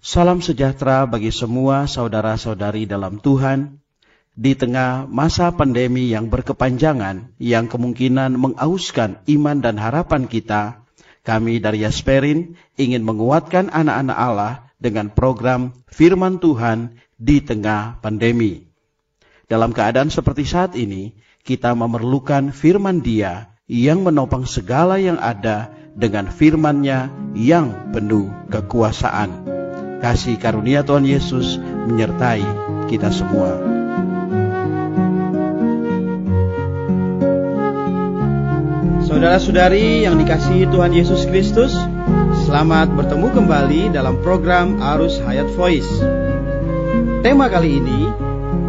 Salam sejahtera bagi semua saudara-saudari dalam Tuhan. Di tengah masa pandemi yang berkepanjangan, yang kemungkinan mengauskan iman dan harapan kita, kami dari Yasperin ingin menguatkan anak-anak Allah dengan program Firman Tuhan di tengah pandemi. Dalam keadaan seperti saat ini, kita memerlukan firman Dia yang menopang segala yang ada dengan firman-Nya yang penuh kekuasaan. Kasih karunia Tuhan Yesus menyertai kita semua. Saudara-saudari yang dikasihi Tuhan Yesus Kristus, selamat bertemu kembali dalam program Arus Hayat Voice. Tema kali ini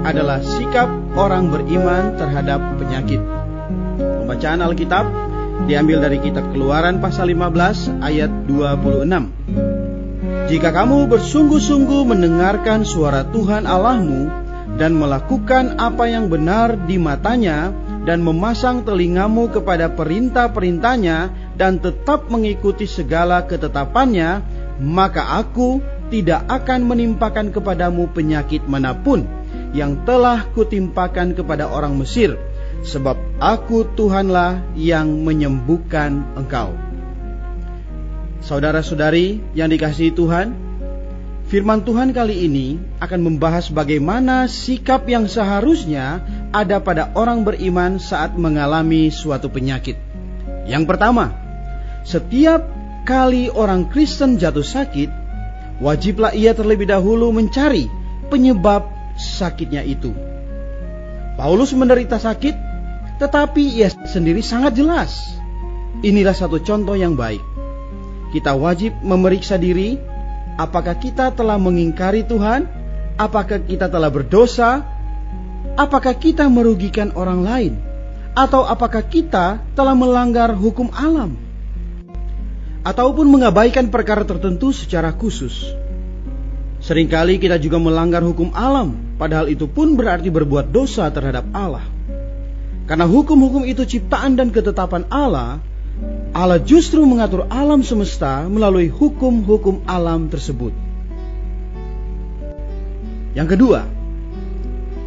adalah sikap orang beriman terhadap penyakit. Pembacaan Alkitab diambil dari kitab Keluaran pasal 15 ayat 26. Jika kamu bersungguh-sungguh mendengarkan suara Tuhan Allahmu dan melakukan apa yang benar di matanya dan memasang telingamu kepada perintah-perintahnya dan tetap mengikuti segala ketetapannya, maka aku tidak akan menimpakan kepadamu penyakit manapun yang telah kutimpakan kepada orang Mesir, sebab aku Tuhanlah yang menyembuhkan engkau. Saudara-saudari yang dikasihi Tuhan, firman Tuhan kali ini akan membahas bagaimana sikap yang seharusnya ada pada orang beriman saat mengalami suatu penyakit. Yang pertama, setiap kali orang Kristen jatuh sakit, wajiblah ia terlebih dahulu mencari penyebab sakitnya itu. Paulus menderita sakit, tetapi ia sendiri sangat jelas. Inilah satu contoh yang baik. Kita wajib memeriksa diri, apakah kita telah mengingkari Tuhan, apakah kita telah berdosa, apakah kita merugikan orang lain, atau apakah kita telah melanggar hukum alam, ataupun mengabaikan perkara tertentu secara khusus. Seringkali kita juga melanggar hukum alam, padahal itu pun berarti berbuat dosa terhadap Allah. Karena hukum-hukum itu ciptaan dan ketetapan Allah, Allah justru mengatur alam semesta melalui hukum-hukum alam tersebut. Yang kedua,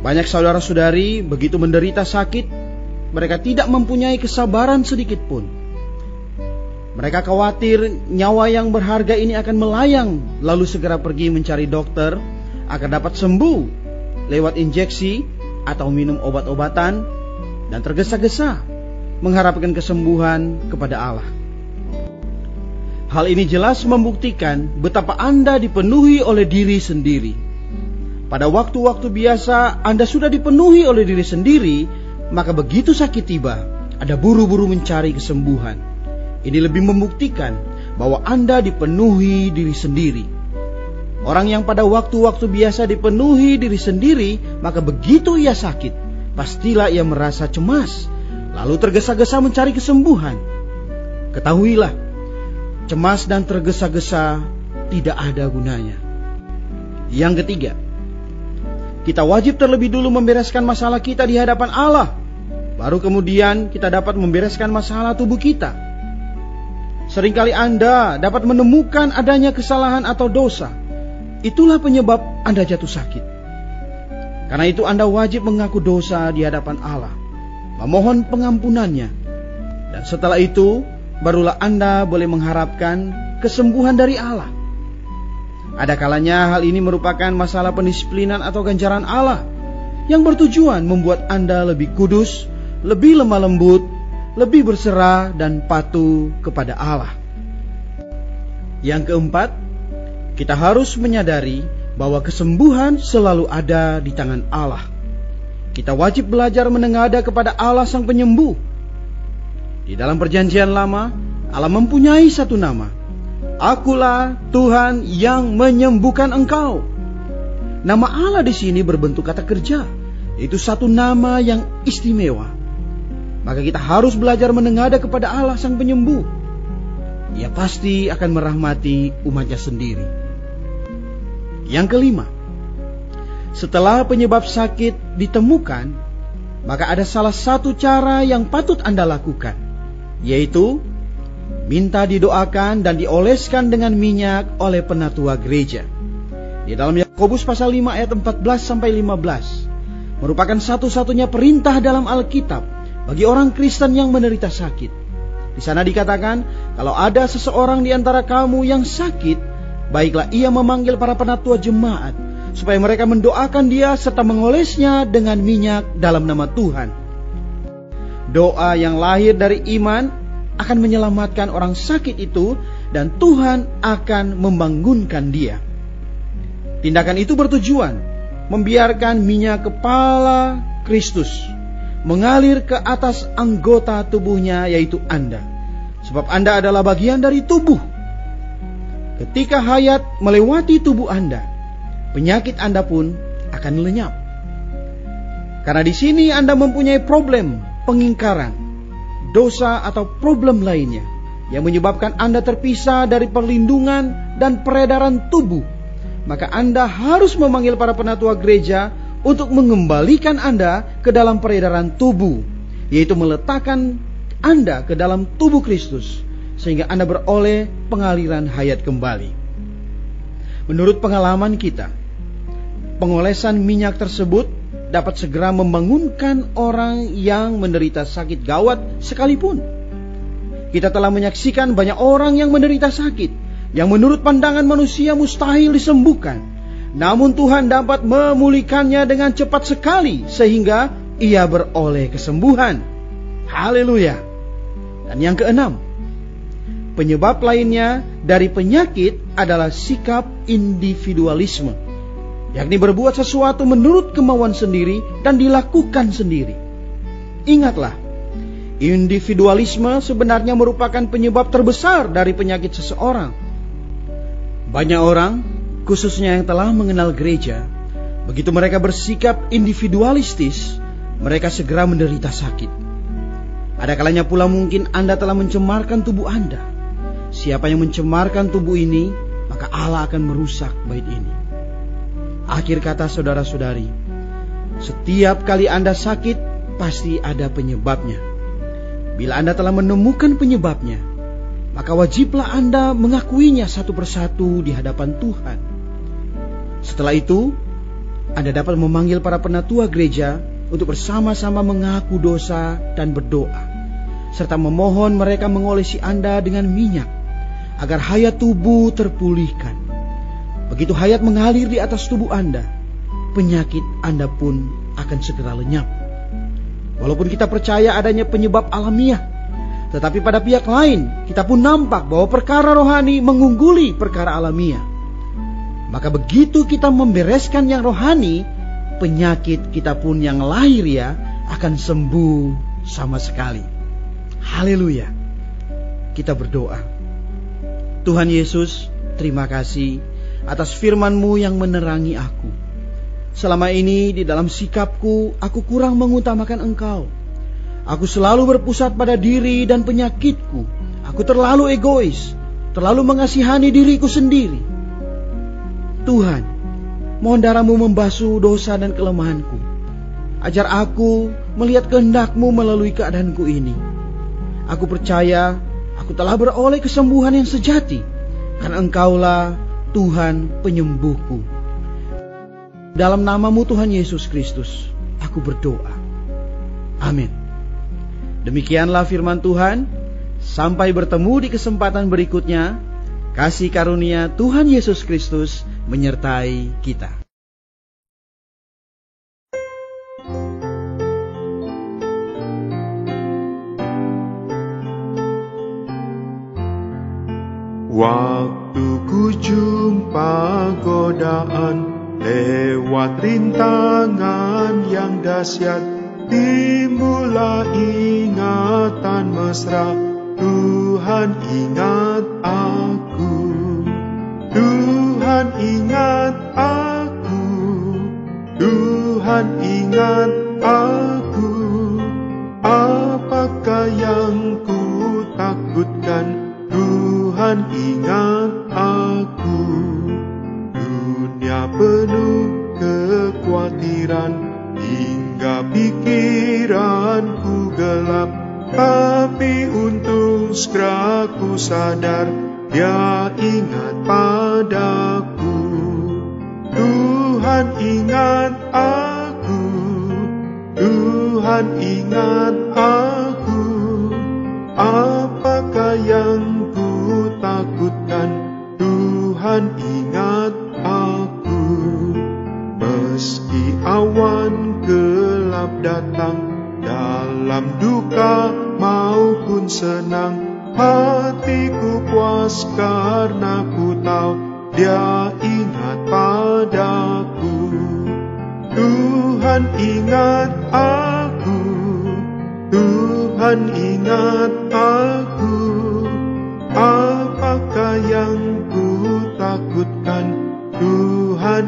banyak saudara-saudari begitu menderita sakit, mereka tidak mempunyai kesabaran sedikit pun. Mereka khawatir nyawa yang berharga ini akan melayang, lalu segera pergi mencari dokter agar dapat sembuh lewat injeksi atau minum obat-obatan, dan tergesa-gesa mengharapkan kesembuhan kepada Allah. Hal ini jelas membuktikan betapa Anda dipenuhi oleh diri sendiri. Pada waktu-waktu biasa Anda sudah dipenuhi oleh diri sendiri, maka begitu sakit tiba, Anda buru-buru mencari kesembuhan. Ini lebih membuktikan bahwa Anda dipenuhi diri sendiri. Orang yang pada waktu-waktu biasa dipenuhi diri sendiri, maka begitu ia sakit, pastilah ia merasa cemas, lalu tergesa-gesa mencari kesembuhan. Ketahuilah, cemas dan tergesa-gesa tidak ada gunanya. Yang ketiga, kita wajib terlebih dulu membereskan masalah kita di hadapan Allah, baru kemudian kita dapat membereskan masalah tubuh kita. Seringkali Anda dapat menemukan adanya kesalahan atau dosa. Itulah penyebab Anda jatuh sakit. Karena itu Anda wajib mengaku dosa di hadapan Allah, memohon pengampunannya, dan setelah itu barulah Anda boleh mengharapkan kesembuhan dari Allah. Ada kalanya hal ini merupakan masalah pendisiplinan atau ganjaran Allah yang bertujuan membuat Anda lebih kudus, lebih lemah lembut, lebih berserah dan patuh kepada Allah. Yang keempat, kita harus menyadari bahwa kesembuhan selalu ada di tangan Allah. Kita wajib belajar menengadah kepada Allah Sang Penyembuh. Di dalam Perjanjian Lama, Allah mempunyai satu nama. Akulah Tuhan yang menyembuhkan engkau. Nama Allah di sini berbentuk kata kerja. Itu satu nama yang istimewa. Maka kita harus belajar menengadah kepada Allah Sang Penyembuh. Ia pasti akan merahmati umatnya sendiri. Yang kelima, setelah penyebab sakit ditemukan, maka ada salah satu cara yang patut Anda lakukan, yaitu minta didoakan dan dioleskan dengan minyak oleh penatua gereja. Di dalam Yakobus pasal 5 ayat 14-15 merupakan satu-satunya perintah dalam Alkitab bagi orang Kristen yang menderita sakit. Di sana dikatakan, kalau ada seseorang di antara kamu yang sakit, baiklah ia memanggil para penatua jemaat, supaya mereka mendoakan dia serta mengolesnya dengan minyak dalam nama Tuhan. Doa yang lahir dari iman akan menyelamatkan orang sakit itu, dan Tuhan akan membangunkan dia. Tindakan itu bertujuan membiarkan minyak kepala Kristus mengalir ke atas anggota tubuhnya, yaitu Anda. Sebab Anda adalah bagian dari tubuh. Ketika hayat melewati tubuh Anda, penyakit Anda pun akan lenyap. Karena di sini Anda mempunyai problem pengingkaran, dosa atau problem lainnya yang menyebabkan Anda terpisah dari perlindungan dan peredaran tubuh, maka Anda harus memanggil para penatua gereja untuk mengembalikan Anda ke dalam peredaran tubuh, yaitu meletakkan Anda ke dalam tubuh Kristus, sehingga Anda beroleh pengaliran hayat kembali. Menurut pengalaman kita, pengolesan minyak tersebut dapat segera membangunkan orang yang menderita sakit gawat sekalipun. Kita telah menyaksikan banyak orang yang menderita sakit yang menurut pandangan manusia mustahil disembuhkan. Namun Tuhan dapat memulihkannya dengan cepat sekali sehingga ia beroleh kesembuhan. Haleluya. Dan yang keenam, penyebab lainnya dari penyakit adalah sikap individualisme, yakni berbuat sesuatu menurut kemauan sendiri dan dilakukan sendiri. Ingatlah, individualisme sebenarnya merupakan penyebab terbesar dari penyakit seseorang. Banyak orang, khususnya yang telah mengenal gereja, begitu mereka bersikap individualistis, mereka segera menderita sakit. Ada kalanya pula mungkin Anda telah mencemarkan tubuh Anda. Siapa yang mencemarkan tubuh ini, maka Allah akan merusak bait ini. Akhir kata saudara-saudari, setiap kali Anda sakit, pasti ada penyebabnya. Bila Anda telah menemukan penyebabnya, maka wajiblah Anda mengakuinya satu persatu di hadapan Tuhan. Setelah itu, Anda dapat memanggil para penatua gereja untuk bersama-sama mengaku dosa dan berdoa, serta memohon mereka mengolesi Anda dengan minyak, agar hayat tubuh terpulihkan. Begitu hayat mengalir di atas tubuh Anda, penyakit Anda pun akan segera lenyap. Walaupun kita percaya adanya penyebab alamiah, tetapi pada pihak lain, kita pun nampak bahwa perkara rohani mengungguli perkara alamiah. Maka begitu kita membereskan yang rohani, penyakit kita pun yang lahiriah akan sembuh sama sekali. Haleluya. Kita berdoa. Tuhan Yesus, terima kasih atas firman-Mu yang menerangi aku. Selama ini di dalam sikapku, aku kurang mengutamakan Engkau. Aku selalu berpusat pada diri dan penyakitku. Aku terlalu egois, terlalu mengasihani diriku sendiri. Tuhan, mohon darah-Mu membasuh dosa dan kelemahanku. Ajar aku melihat kehendak-Mu melalui keadaanku ini. Aku percaya aku telah beroleh kesembuhan yang sejati, karena Engkaulah Tuhan penyembuhku. Dalam nama-Mu Tuhan Yesus Kristus, aku berdoa. Amin. Demikianlah firman Tuhan. Sampai bertemu di kesempatan berikutnya. Kasih karunia Tuhan Yesus Kristus menyertai kita. Waktu ku jumpa godaan, lewat rintangan yang dahsyat, timbullah ingatan mesra. Tuhan ingat aku, Tuhan ingat aku, Tuhan ingat aku. Apakah yang ku takutkan? Tuhan ingat aku. Dunia penuh kekhawatiran, hingga pikiranku gelap. Tapi untung segera ku sadar, Dia ingat padaku. ingat aku, Tuhan ingat aku. Apakah yang ku takutkan, Tuhan ingat aku. Meski awan gelap datang, dalam duka maupun senang, hatiku puas karena ku tahu Dia ingat padaku. Tuhan ingat aku, Tuhan ingat aku. Apakah yang ku takutkan, Tuhan